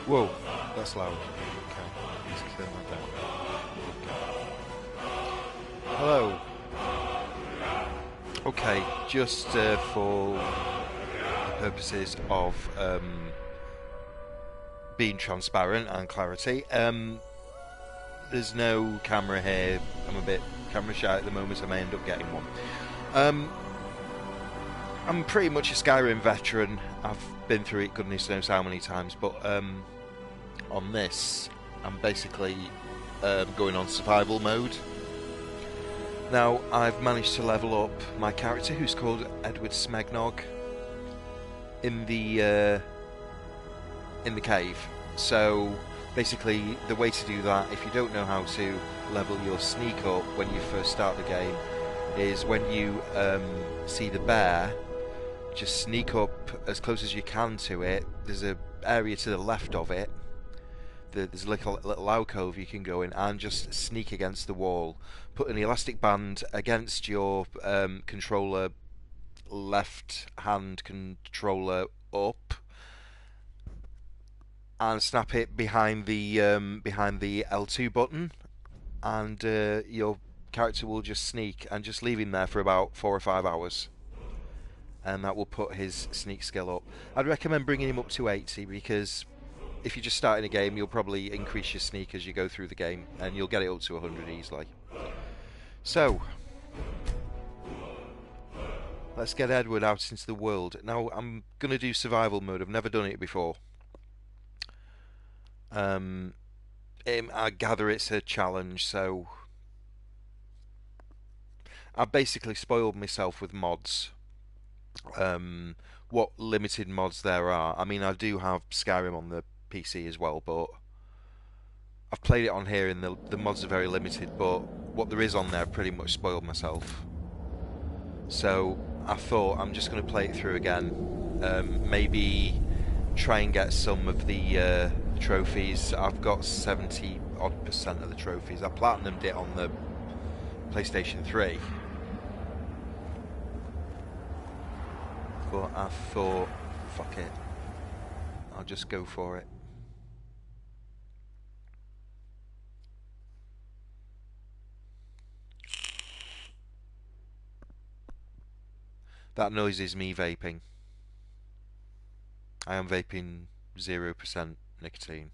Whoa, that's loud. Okay, let's turn that down. Okay. Hello. Okay, just for the purposes of being transparent and clarity, there's no camera here. I'm a bit camera shy at the moment, so I may end up getting one. I'm pretty much a Skyrim veteran. I've been through it goodness knows how many times, but on this, I'm basically going on survival mode. Now, I've managed to level up my character, who's called Edward Smegnog, in the cave. So, basically, the way to do that, if you don't know how to level your sneak up when you first start the game, is when you see the bear, just sneak up as close as you can to it. There's an area to the left of it. There's a little alcove you can go in and just sneak against the wall. Put an elastic band against your controller, left hand controller up, and snap it behind the L2 button, and your character will just sneak and just leave him there for about 4 or 5 hours. And that will put his sneak skill up. I'd recommend bringing him up to 80 because if you're just starting a game, you'll probably increase your sneak as you go through the game, and you'll get it up to 100 easily. So, let's get Edward out into the world. Now, I'm going to do survival mode. I've never done it before. I gather it's a challenge, so I've basically spoiled myself with mods. What limited mods there are. I mean, I do have Skyrim on the PC as well, but I've played it on here and the mods are very limited, but what there is on there pretty much spoiled myself. So I thought I'm just going to play it through again, maybe try and get some of the trophies. I've got 70 odd percent of the trophies. I platinumed it on the PlayStation 3, but I thought, fuck it, I'll just go for it. That noise is me vaping. I am vaping 0% nicotine.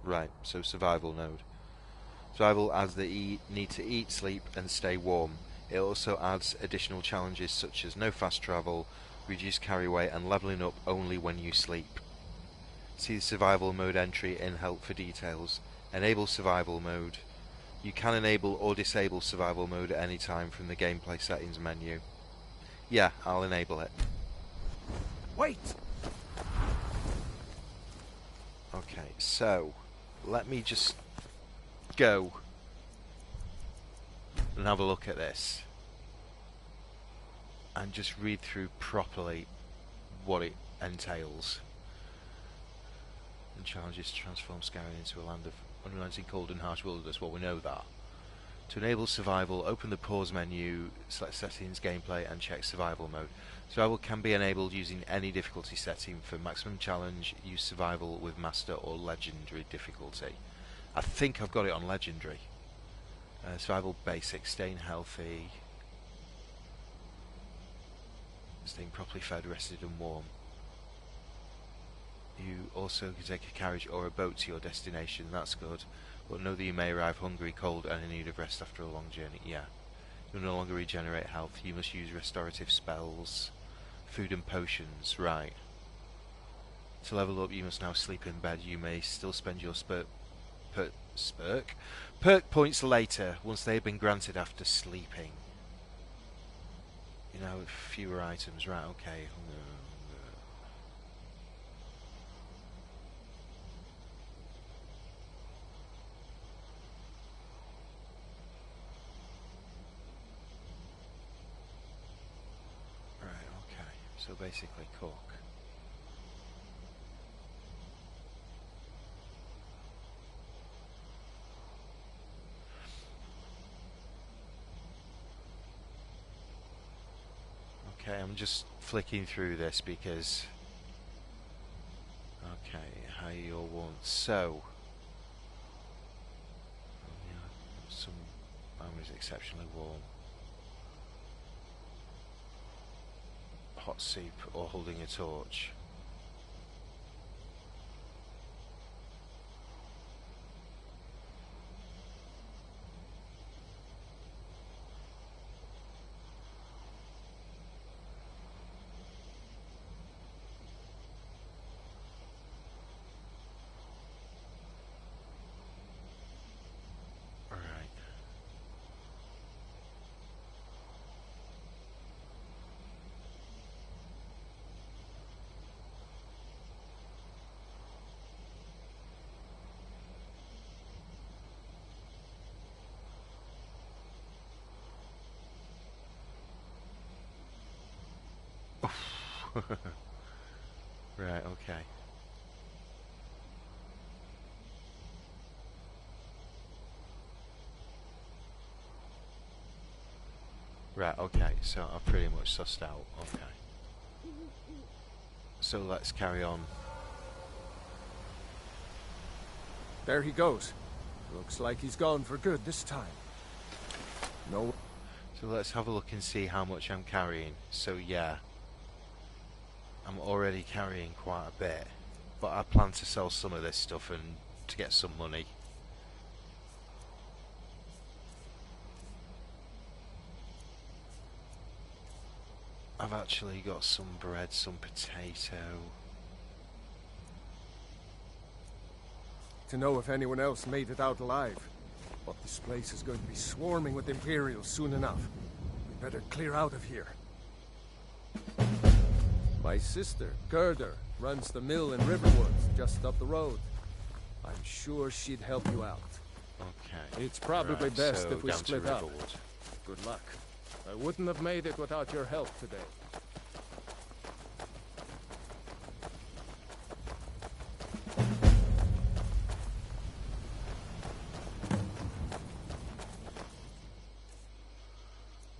Right, so survival node. Survival adds the need to eat, sleep and stay warm. It also adds additional challenges such as no fast travel, reduced carry weight and leveling up only when you sleep. See the survival mode entry in help for details. Enable survival mode. You can enable or disable survival mode at any time from the gameplay settings menu. Yeah, I'll enable it. Wait! Okay, so let me just go and have a look at this and just read through properly what it entails. And challenges to transform Skyrim into a land of unrelenting cold and harsh wilderness. Well, we know that. To enable survival, open the pause menu, select settings, gameplay and check survival mode. Survival can be enabled using any difficulty setting. For maximum challenge, use survival with master or legendary difficulty. I think I've got it on legendary. Survival basic, staying healthy, staying properly fed, rested and warm. You also can take a carriage or a boat to your destination, that's good. But know that you may arrive hungry, cold and in need of rest after a long journey. Yeah. You'll no longer regenerate health, you must use restorative spells, food and potions, right. To level up you must now sleep in bed. You may still spend your perk points later, once they have been granted after sleeping. You know, fewer items, right, okay. So basically cook. Okay, I'm just flicking through this because... Okay, how you're worn. So... Yeah, some armor is exceptionally warm. Hot soup or holding a torch. Right, okay. Right, okay, so I've pretty much sussed out, okay. So let's carry on. There he goes. Looks like he's gone for good this time. No. So let's have a look and see how much I'm carrying. So yeah, I'm already carrying quite a bit, but I plan to sell some of this stuff and to get some money. I've actually got some bread, some potato. To know if anyone else made it out alive. But this place is going to be swarming with Imperials soon enough. We better clear out of here. My sister, Gerda, runs the mill in Riverwood, just up the road. I'm sure she'd help you out. Okay. It's probably right, best so if we down to split up. Riverwood. Good luck. I wouldn't have made it without your help today.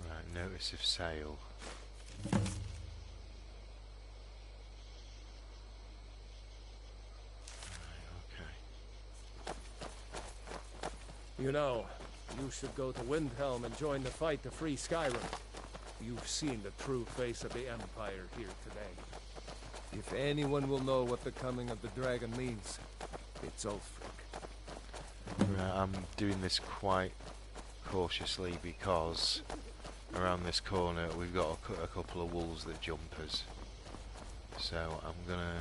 Right, notice of sale. You know, you should go to Windhelm and join the fight to free Skyrim. You've seen the true face of the Empire here today. If anyone will know what the coming of the dragon means, it's Ulfric. Right, I'm doing this quite cautiously because around this corner we've got a couple of wolves that jump us. So I'm gonna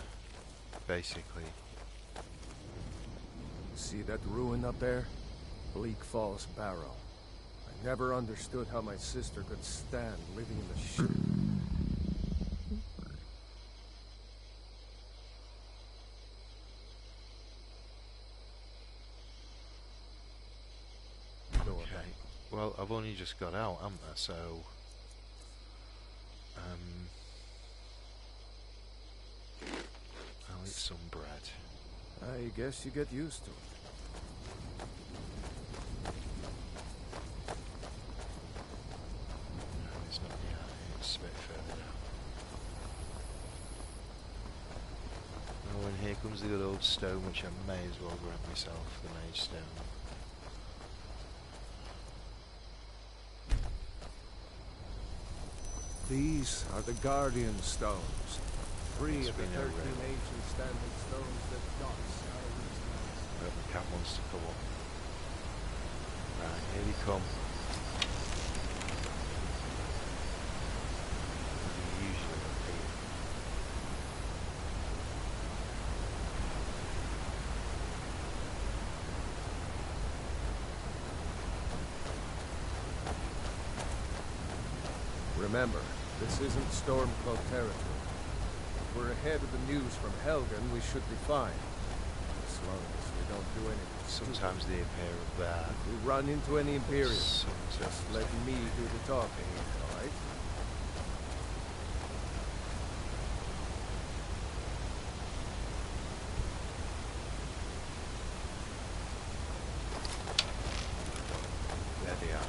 basically... See that ruin up there? Bleak Falls Barrow. I never understood how my sister could stand living in the shit. Okay, well I've only just got out, haven't I? So I'll eat some bread. I guess you get used to it. It's not the it's a bit further down. Oh, and here comes the good old stone, which I may as well grab myself, the mage stone. These are the Guardian Stones. 3 of the 13 no ancient standing stones that dot Skyrim's lands. But the cat wants to come up. Right, here we come. They usually appear. Remember, this isn't Stormcloak territory. If we're ahead of the news from Helgen, we should be fine. As long as we don't do anything stupid. Sometimes they appear up there. If we run into any Imperials, Sometimes. just let me do the talking, alright? There they are.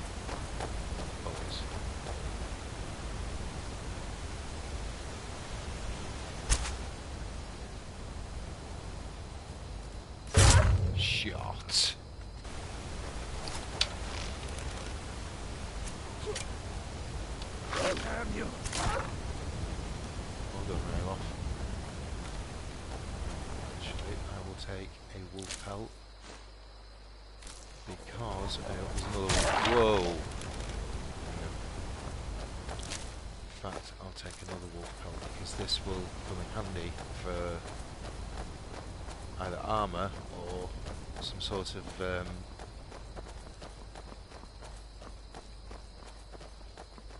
Always. wolf pelt. Because there's another one. Whoa! In fact, I'll take another wolf pelt because this will come in handy for either armour or some sort of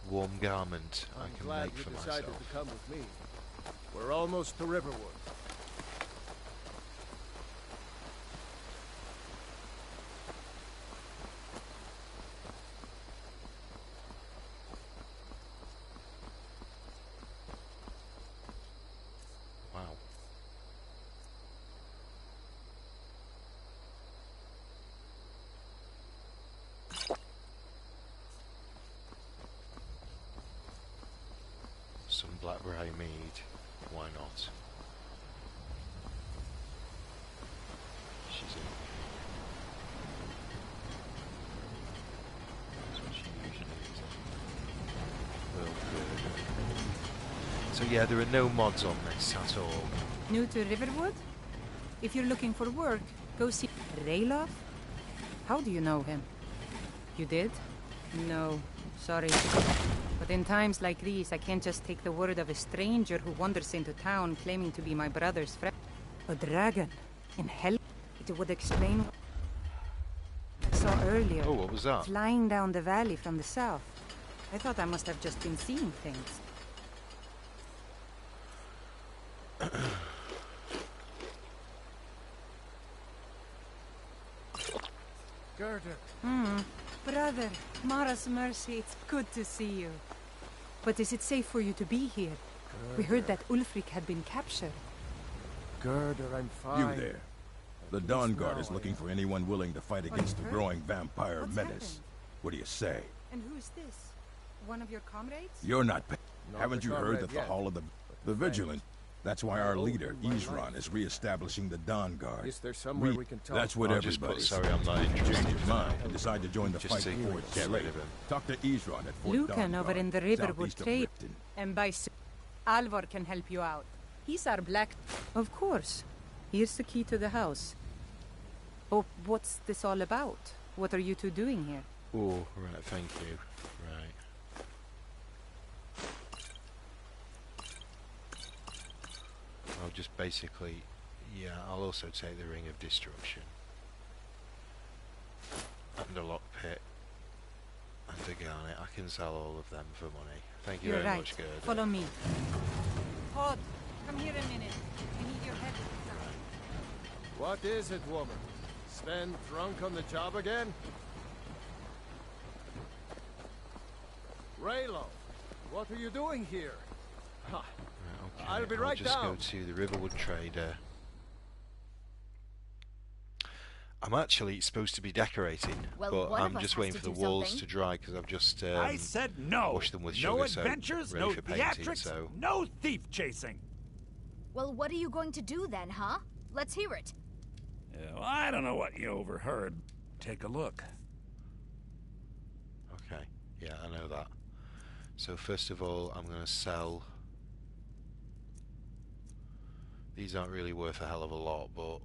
warm garment I can make for myself. I'm glad you decided to come with me. We're almost to Riverwood. Wow. Some blackberry mead. Why not? She's in. That's what she usually is. Well, good. So yeah, there are no mods on this at all. New to Riverwood? If you're looking for work, go see Rayloff? How do you know him? You did? No, sorry. But in times like these, I can't just take the word of a stranger who wanders into town claiming to be my brother's friend. A dragon? In hell? It would explain what I saw earlier. Oh, what was that? Flying down the valley from the south. I thought I must have just been seeing things. Gerda. Brother, Mara's mercy, it's good to see you. But is it safe for you to be here? Gerda. We heard that Ulfric had been captured. Gerda, I'm fine. You there. The Dawn Guard is looking for anyone willing to fight against the growing vampire What's menace. happened? What do you say? And who's this? One of your comrades? You're not... Not Haven't the you heard comrade that the yet, Hall of the but Vigilant... That's why our leader, my Isran, life. is re-establishing the Dawn Guard. Is there somewhere we can talk? That's what I'll just put, everybody sorry, I'm not If you interested change his for mind now. and decide to join the Just fight to before it's get too rid late. of him. Talk to Isran at Fort Lucan Dawn over Guard, in the Riverwood southeast of Trade. Ripton. And by Alvor can help you out. He's our black... Of course. Here's the key to the house. Oh, what's this all about? What are you two doing here? Oh, right, thank you. Right. I'll just basically... Yeah, I'll also take the Ring of Destruction. And a lockpick. And a garnet. I can sell all of them for money. Thank you You're very right. much, Gerda. Follow me. Todd, come here a minute. I need your head. What is it, woman? Sven drunk on the job again? Raylo, what are you doing here? Ha. Right, okay, I'll be right just down. go to the Riverwood Trader. I'm actually supposed to be decorating, Well, but one of I'm us just has waiting to for the do walls something. to dry because I've just I said no. washed them with no sugar, adventures, so ready no for painting. theatrics, So no thief chasing. Well, what are you going to do then, huh? Let's hear it. Well, I don't know what you overheard. Take a look. okay, yeah, I know that. So first of all, I'm going to sell. These aren't really worth a hell of a lot, but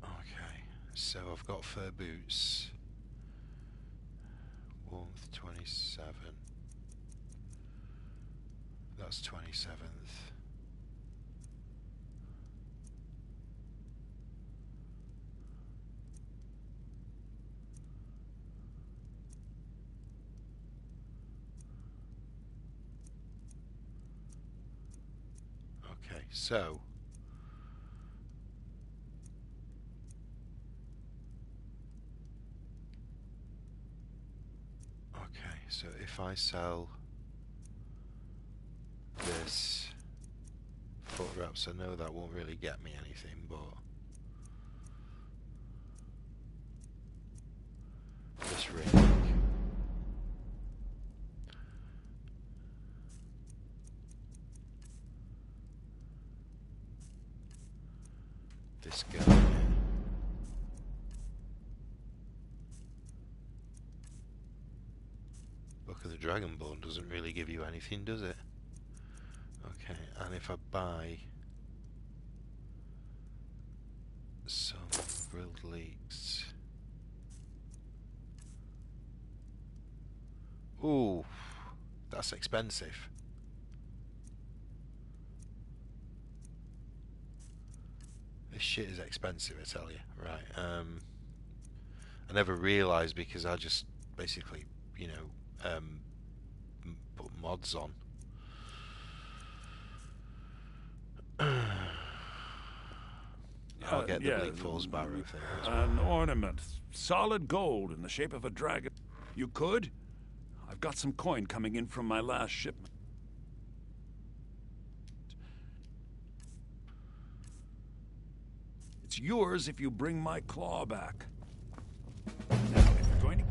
okay. So I've got fur boots. Warmth 27. That's 27th. Okay, so so if I sell this foot wraps, I know that won't really get me anything, but this ring, this guy, Book of the Dragonborn doesn't really give you anything, does it? Okay, and if I buy some grilled leeks... Ooh, that's expensive. This shit is expensive, I tell you. Right, I never realised because I just basically, you know, put mods on. I'll get the Bleak Falls Barrow thing as well. An ornament. Solid gold in the shape of a dragon. You could? I've got some coin coming in from my last shipment. It's yours if you bring my claw back. Now, if you're going to...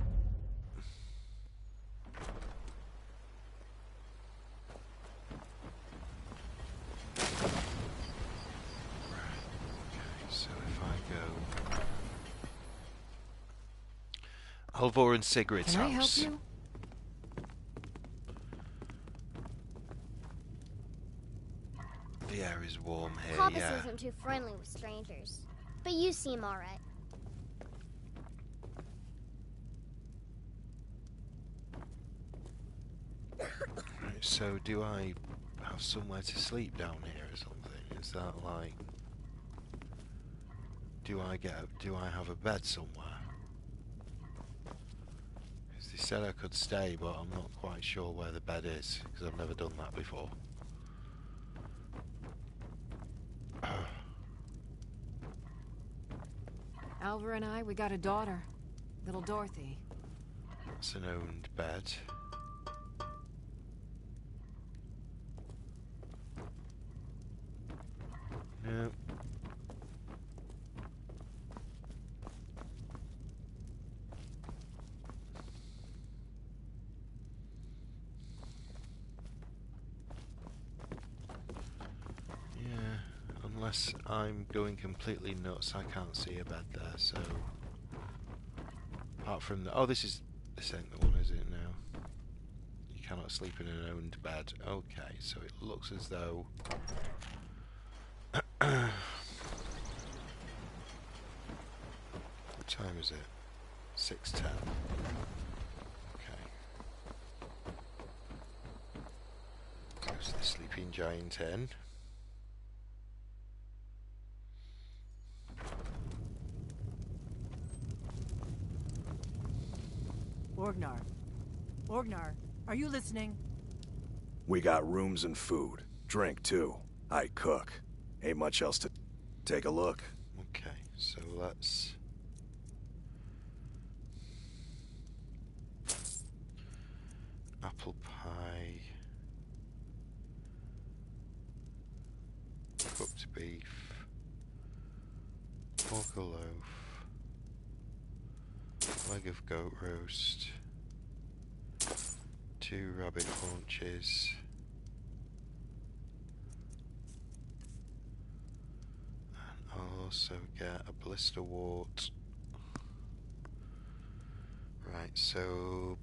Halvor and Sigrid's Can I house. help you? The air is warm here, Papa yeah. isn't too friendly with strangers, but you seem all right. Right, so do I have somewhere to sleep down here or something? Is that like... Do I have a bed somewhere? Because they said I could stay, but I'm not quite sure where the bed is, because I've never done that before. Alvar and I, we got a daughter. Little Dorothy. It's an owned bed. No. Unless I'm going completely nuts, I can't see a bed there, so... Apart from the... Oh, this ain't the one, is it, now? You cannot sleep in an owned bed. Okay, so it looks as though... What time is it? 6:10. Okay. Goes the sleeping giant in. Orgnar, are you listening? We got rooms and food. Drink, too. I cook. Ain't much else to... Take a look. Okay, so let's... Apple pie... Cooked beef... Pork loaf... Leg of goat roast... 2 rabbit haunches... And I'll also get a blister wart. Right, so...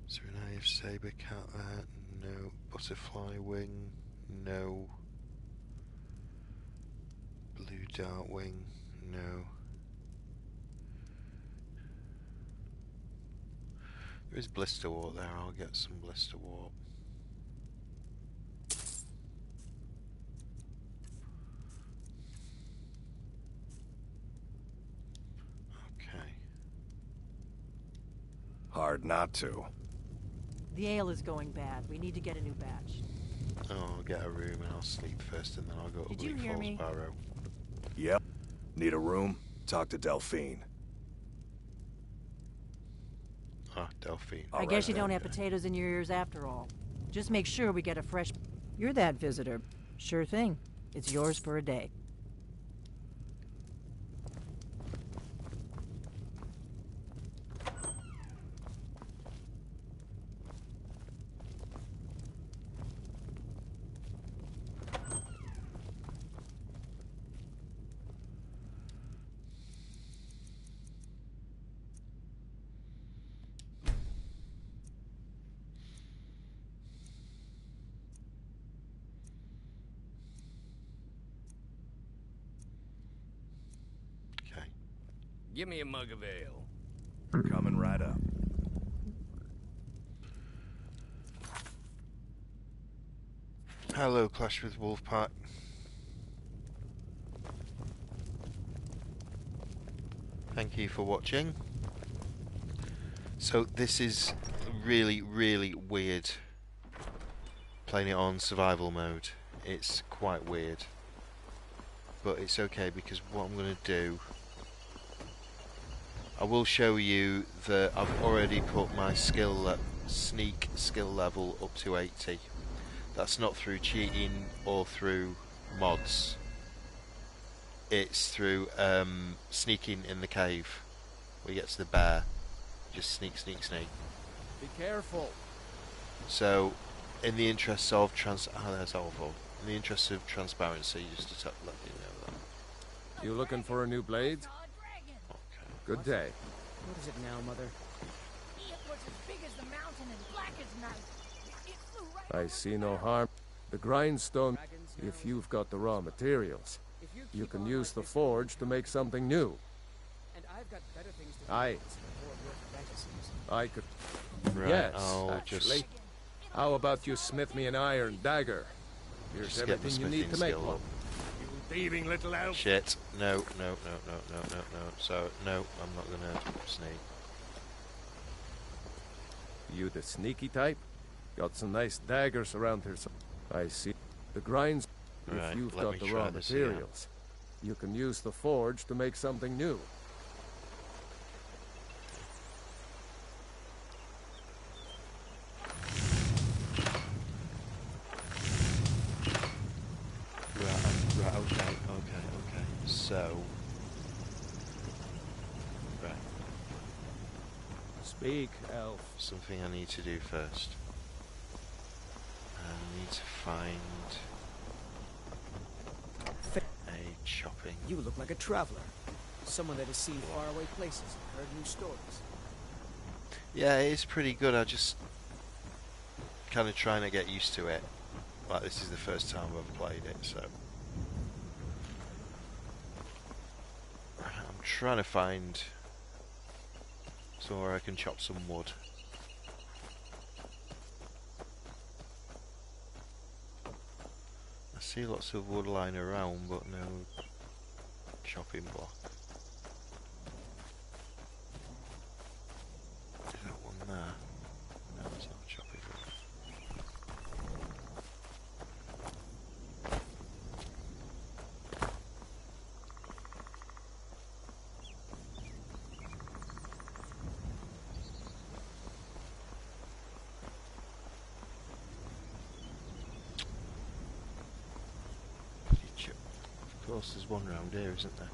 So now you have saber cat there, no. Butterfly wing, no. Blue dart wing, no. There is blister wart there, I'll get some blister wart. Okay. Hard not to. The ale is going bad. We need to get a new batch. Oh, I'll get a room and I'll sleep first and then I'll go to Did you Bleak hear Falls me? Barrow. Yep. Need a room? Talk to Delphine. Ah, Delphine. I guess you don't have potatoes in your ears after all. Just make sure we get a fresh... You're that visitor. Sure thing. It's yours for a day. Give me a mug of ale. Coming right up. Hello, Clash with Wolfpack. Thank you for watching. So this is really, really weird playing it on survival mode. It's quite weird, but it's okay because what I'm going to do, I will show you that I've already put my sneak skill level up to 80. That's not through cheating or through mods. It's through sneaking in the cave. Where you get to the bear, just sneak, sneak, sneak. Be careful. So, in the interests of that's awful. In the interests of transparency, just to let you know that. You looking for a new blade? Okay. Good day. What is it now, Mother? It was as big as the mountain and black as night. It flew right I see no harm. The grindstone, if you've got the raw materials, you can use the forge to make something new. And I've got better things to I could. Right, Yes, I'll actually. just How about you smith me an iron dagger? Here's get the everything you need to smithing make skill one. up. You thieving little elf. Shit. No. So, no, I'm not gonna sneak. You the sneaky type? Got some nice daggers around here. I see. The grinds. Right, If you've let got me the try raw this here. materials, you can use the forge to make something new. Right, okay. So, right, Speak, elf. something I need to do first. I need to find a chopping. You look like a traveler. Someone that has seen faraway places and heard new stories. Yeah, it is pretty good. I just kind of trying to get used to it. Like, this is the first time I've played it, so I'm trying to find somewhere I can chop some wood. I see lots of wood lying around, but no chopping block. Is that one there? No, it's not a chopping block. Of course, there's one round here, isn't there?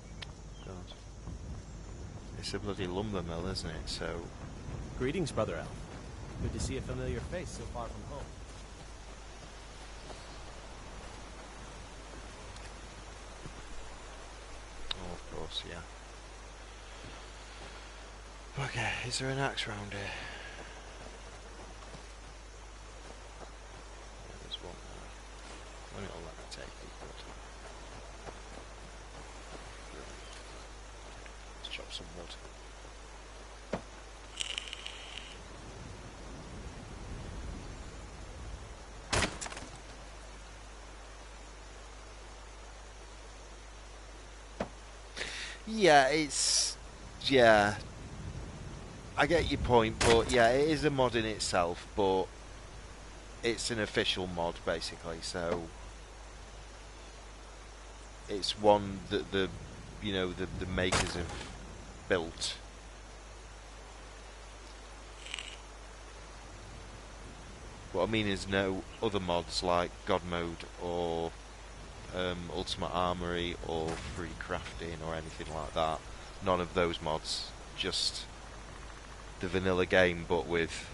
God. It's a bloody lumber mill, isn't it? So. Greetings, Brother Elf. Good to see a familiar face so far from home. Oh, of course, yeah. Okay, is there an axe round here? Yeah, there's one there. When it'll let me take it, but. Let's chop some wood. Yeah, it's... yeah. I get your point, but yeah, it is a mod in itself, but it's an official mod, basically, so... it's one that the makers have built. What I mean is no other mods like God Mode or Ultimate Armory or Free Crafting or anything like that. None of those mods. Just the vanilla game, but with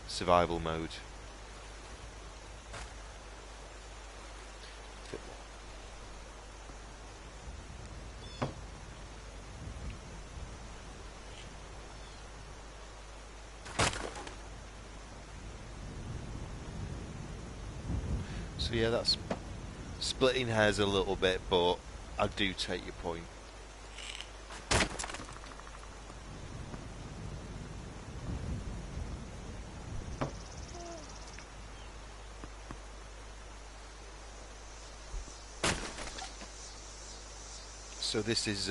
survival mode. So yeah, that's splitting hairs a little bit, but I do take your point. So this is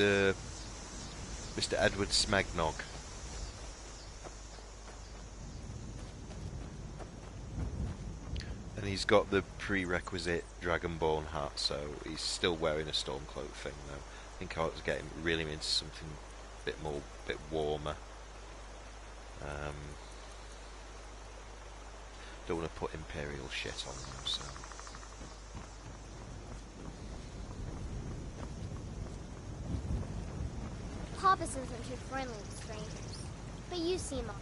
Mr. Edward Smegnog. And he's got the prerequisite Dragonborn hat, so he's still wearing a Stormcloak thing though. I think I was getting really into something a bit warmer. Don't want to put Imperial shit on them, so... Papa isn't too friendly with strangers, but you seem all...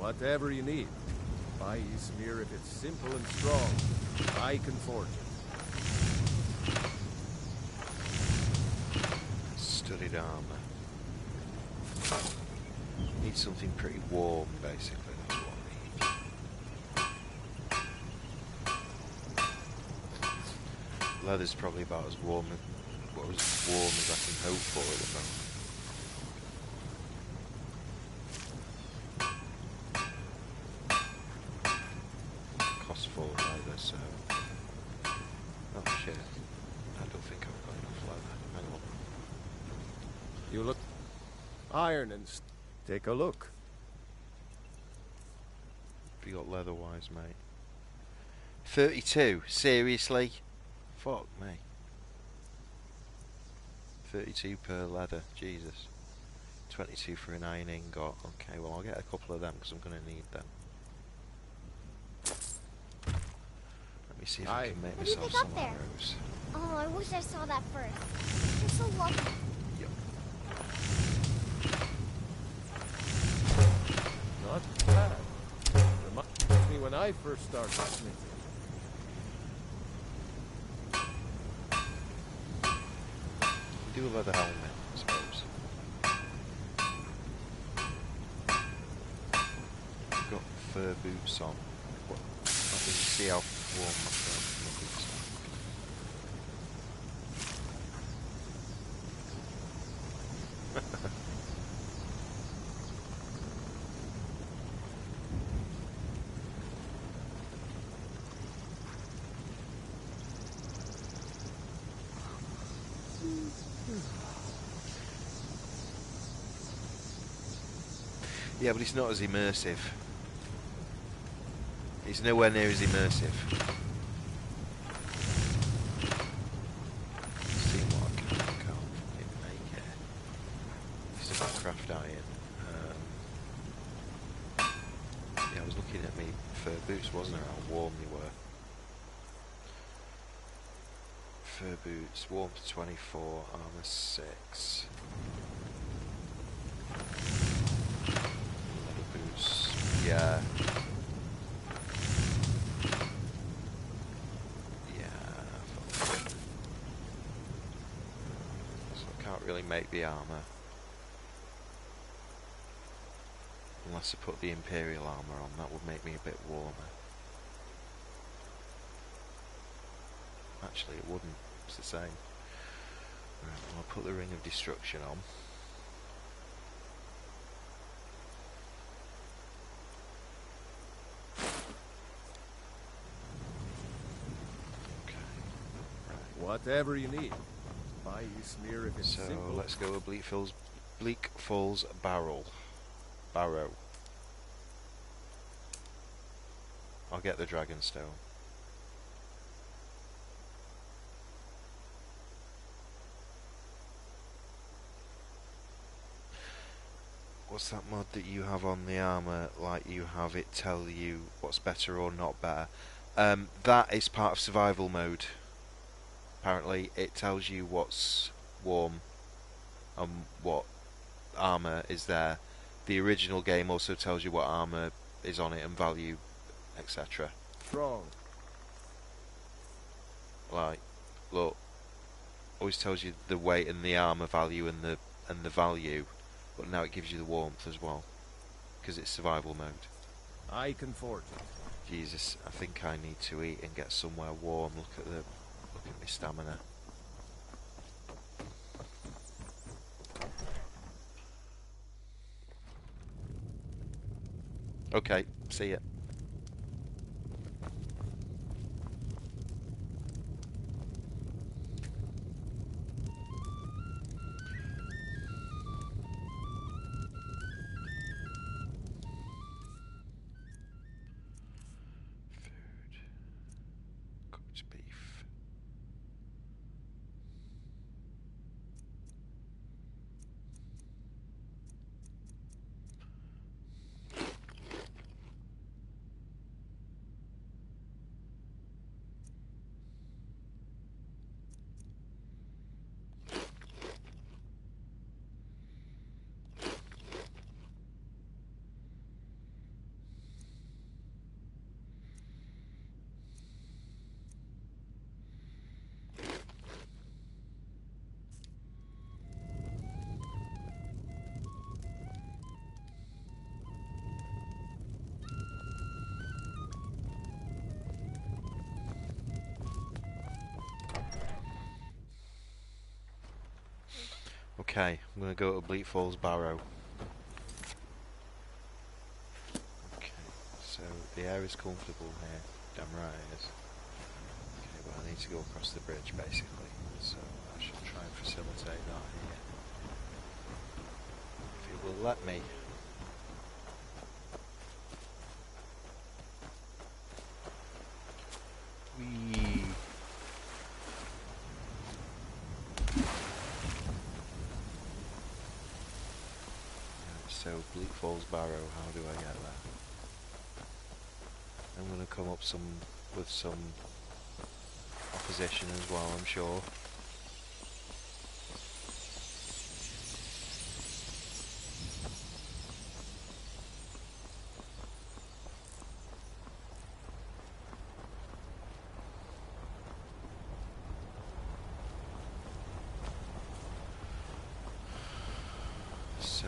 Whatever you need. Buy Ysmir if it's simple and strong. I can forge it. Studded armor. Need something pretty warm, basically. That's what I need. Leather's probably about as warm as I can hope for at the moment. So, oh shit, I don't think I've got enough leather. Hang on. You look iron and take a look. Have you got leather-wise, mate? 32? Seriously? Fuck me. 32 per leather, Jesus. 22 for an iron ingot. Okay, well I'll get a couple of them because I'm going to need them. Let me see if I can make What do you myself pick some up there? arrows. Oh, I wish I saw that first. You're so lucky. Yep. Not bad. Reminds me when I first started smithing. Do a leather helmet, I suppose. Got fur boots on. What? Let me see how warm my fur boots are. Yeah, but it's not as immersive. It's nowhere near as immersive. See what I can make it. This is a craft iron. Yeah, I was looking at me fur boots, wasn't it? How warm they were. Fur boots, warmth 24, armor 6. Yeah. So I can't really make the armour. Unless I put the Imperial armour on, that would make me a bit warmer. Actually it wouldn't, it's the same. Right, well, I'll put the Ring of Destruction on. Whatever you need. Buy Ysmir if it's simple. So let's go with Bleak Falls Barrow. I'll get the Dragonstone. What's that mod that you have on the armour, like you have it tell you what's better or not better? That is part of survival mode. Apparently it tells you what's warm and what armour is there. The original game also tells you what armour is on it and value, etc. Strong. Like, look, always tells you the weight and the armour value and the value, but now it gives you the warmth as well, because it's survival mode. I can forge it. Jesus, I think I need to eat and get somewhere warm. Look at my stamina. Okay, see ya. Cooked beef. Okay, I'm going to go to Bleak Falls Barrow. Okay, so the air is comfortable here. Damn right it is. Okay, but I need to go across the bridge basically, so I should try and facilitate that here. If it will let me. Whee! So, Bleak Falls Barrow, how do I get there? I'm going to come up with some opposition as well, I'm sure. So...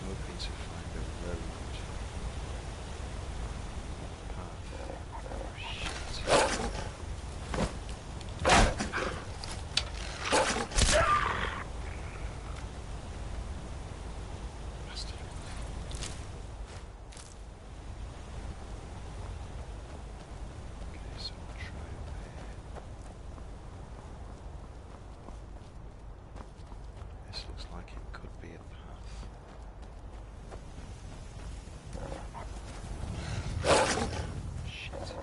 hoping to find a road path. Oh shit. Bastard. Okay, so I'll try over here. This looks like it could be a path. Shit.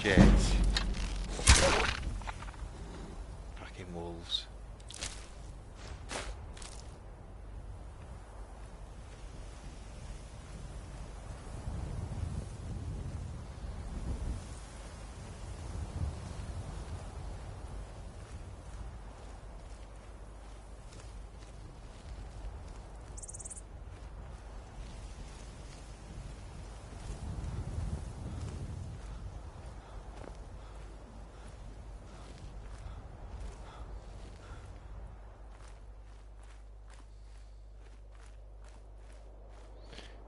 Shit. Fucking wolves.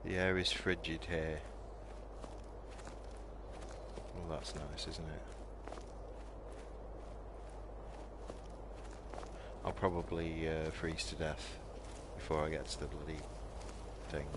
The air is frigid here. Well, that's nice, isn't it? I'll probably freeze to death before I get to the bloody thing.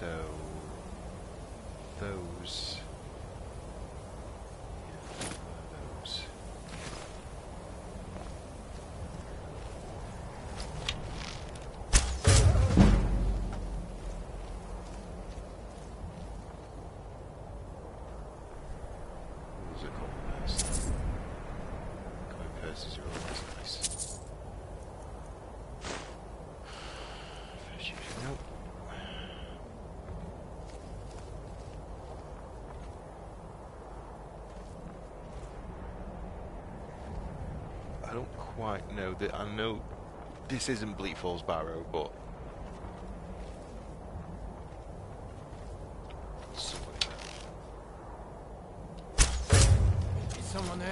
So those. Yeah, those. Those are coin purses. Coin purses are always nice. Nope. I don't quite know that. I know this isn't Bleak Falls Barrow, but Is someone there?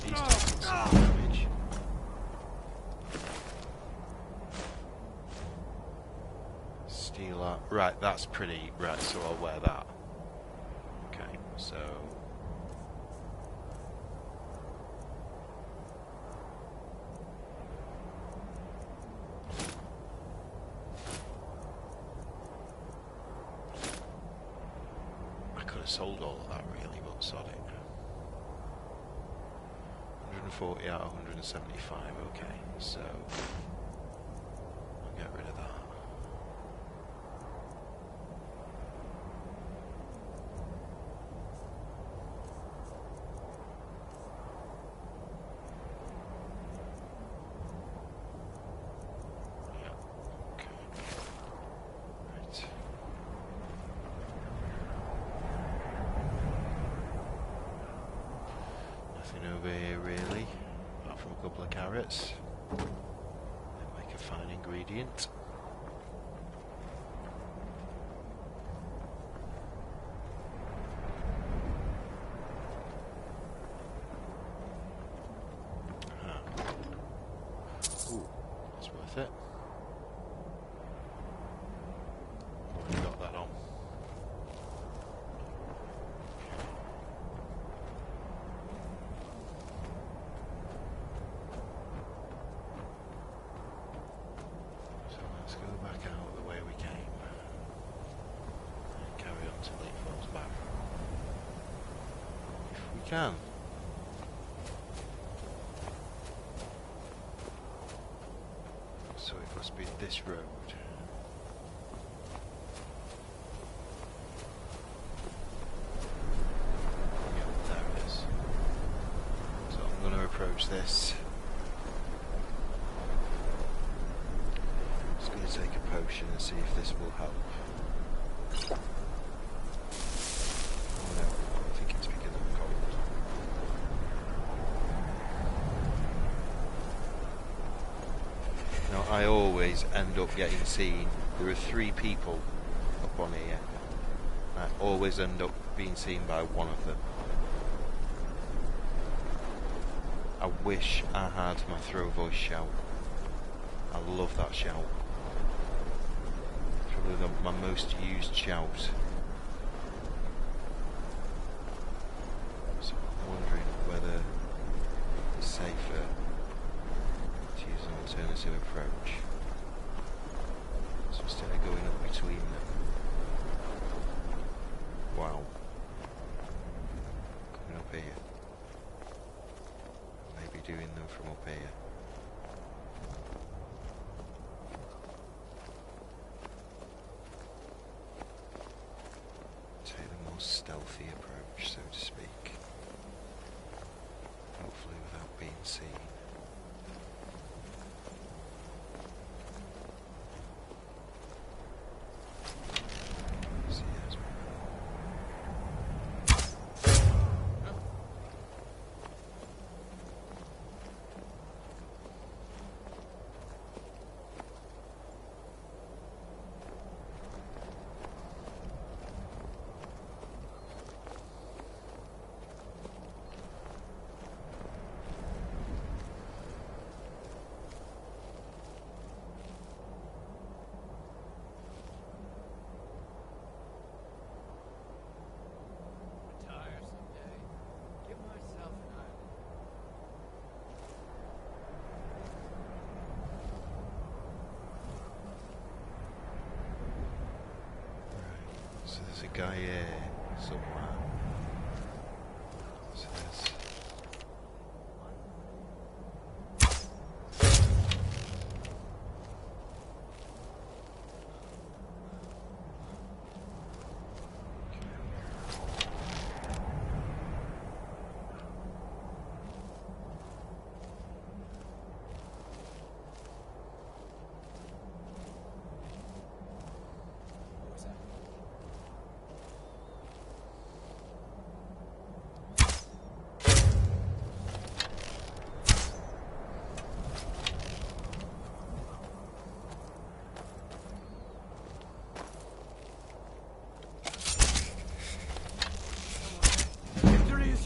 he's taking some damage. Steel art. Right, that's pretty. Right, so I'll wear that. Okay, so. I could have sold all of that really, but sod it. 140 out of 175, okay, so I'll get rid of that. Over here really, apart from a couple of carrots. They make a fine ingredient. Ooh, that's worth it. Already got that on. Let's go back out the way we came and carry on to Bleak Falls Barrow. If we can. So it must be this road. Yeah, there it is. So I'm going to approach this. Take a potion and see if this will help. Oh no, I think it's because I'm cold. Now I always end up getting seen. There are 3 people up on here. I always end up being seen by one of them. I wish I had my throw voice shout. I love that shout. Probably my most used shout. So I'm wondering whether it's safer to use an alternative approach. So instead of going up between them. Wow. Coming up here. Maybe doing them from up here. Stealthy approach, so to speak. Hopefully without being seen. There's a guy here somewhere. What's this?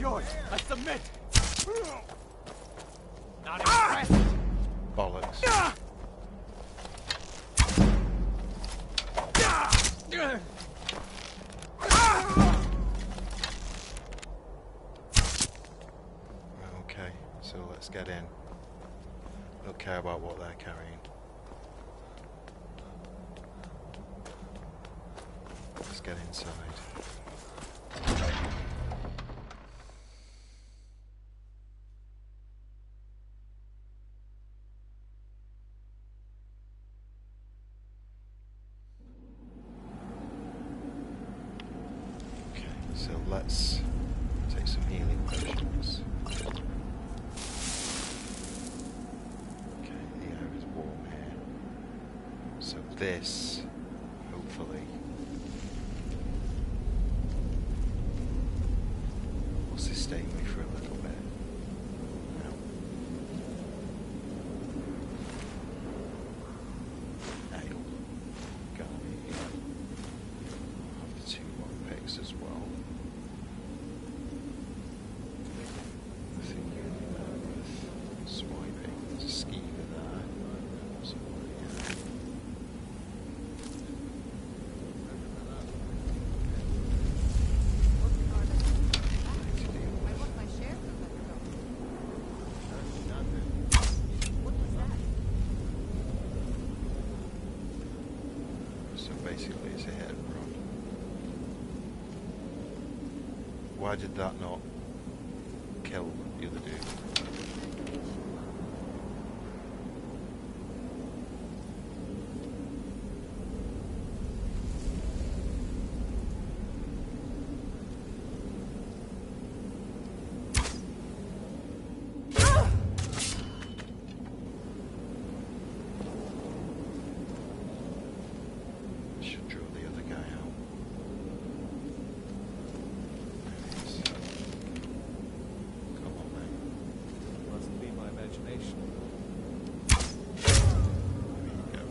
Yours. I submit. Not impressed. Bollocks. Okay, so let's get in. Don't care about what they're carrying. Let's get inside. So let's take some healing potions. Okay, the air is warm here. So this, hopefully, will sustain me for a little bit. No. Ale. Got me. I'll have the 2 lockpicks as well. Swiping, there's a skeever there. Somewhere here. So basically it's a hit and run. Why did that not kill the other dude? Should draw the other guy out. There he is. Come on, mate. Must be my imagination. There you go.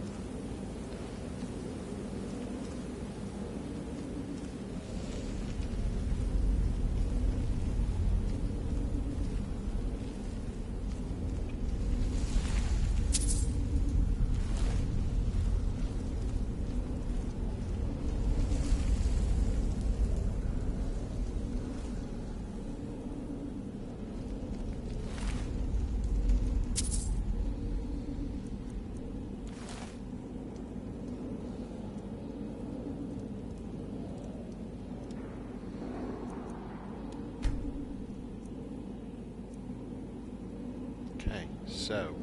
Okay, so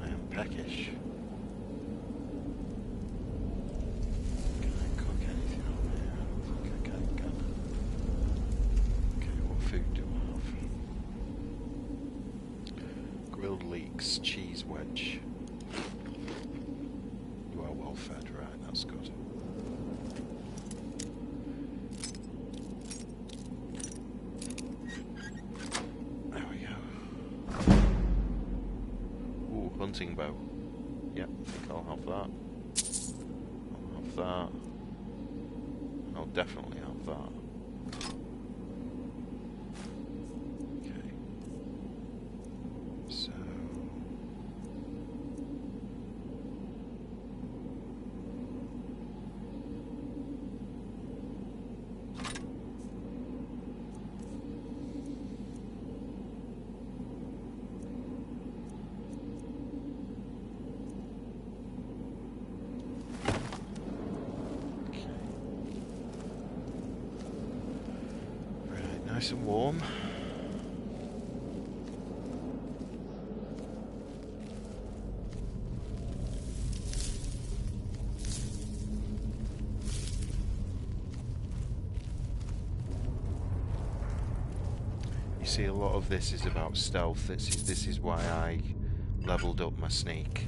I am peckish. Can I cook anything on here? I don't think I can. Okay, what food do I have? Grilled leeks, cheese wedge. You are well fed, right? That's good. Hunting bow. Yep, I think I'll have that. I'll have that. I'll definitely have that. Okay. So nice and warm. You see, a lot of this is about stealth. This is why I leveled up my sneak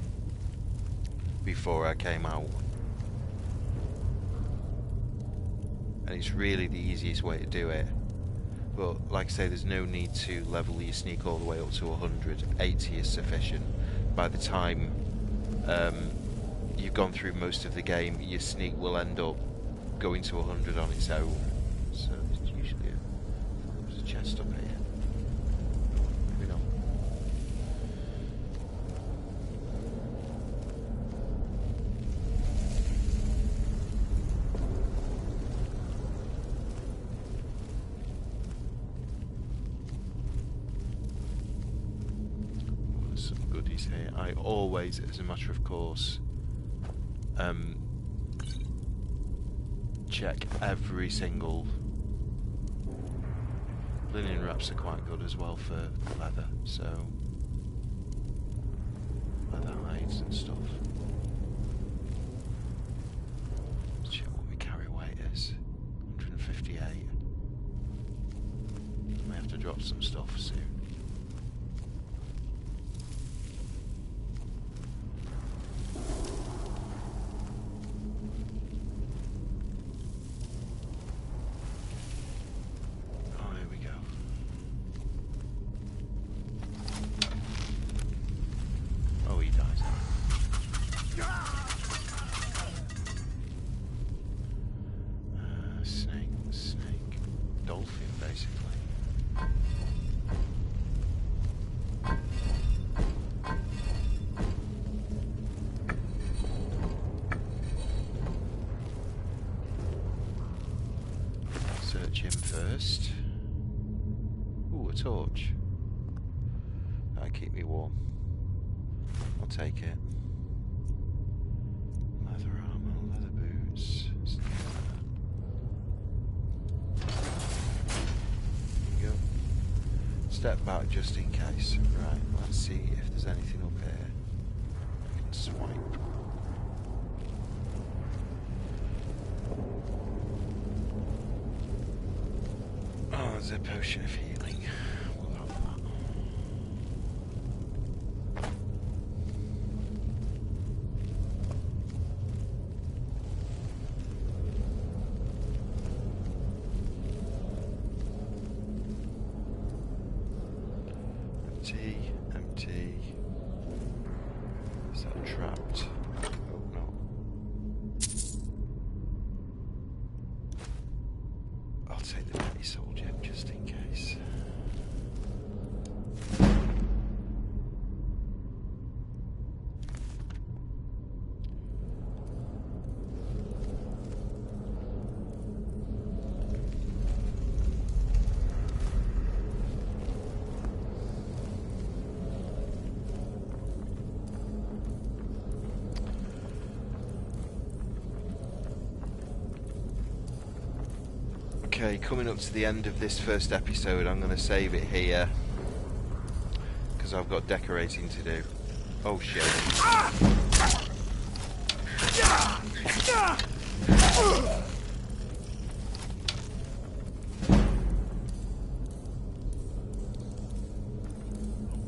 before I came out. And it's really the easiest way to do it. But like I say, there's no need to level your sneak all the way up to 100. 80 is sufficient. By the time you've gone through most of the game, your sneak will end up going to 100 on its own. So it's usually there's a chest up here. Maybe not. Some goodies here. I always, as a matter of course, check every single. Linen wraps are quite good as well for leather, so leather hides and stuff. Let's check what my carry weight is. 158. May have to drop some stuff soon. Search him first. Ooh, a torch. That'll keep me warm. I'll take it. Leather armor, leather boots. There you go. Step back just in case. Right, let's see if there's anything up here. I can swipe. There's a potion of healing. We'll have that. Empty, empty. Is that trapped? Oh no. I'll take the petty soldier just in case. Okay, coming up to the end of this first episode, I'm going to save it here because I've got decorating to do. Oh shit.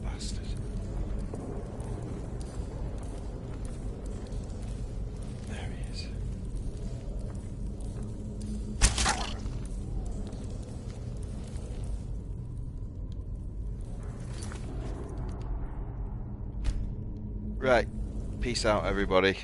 Bastard. There he is. Right, peace out everybody.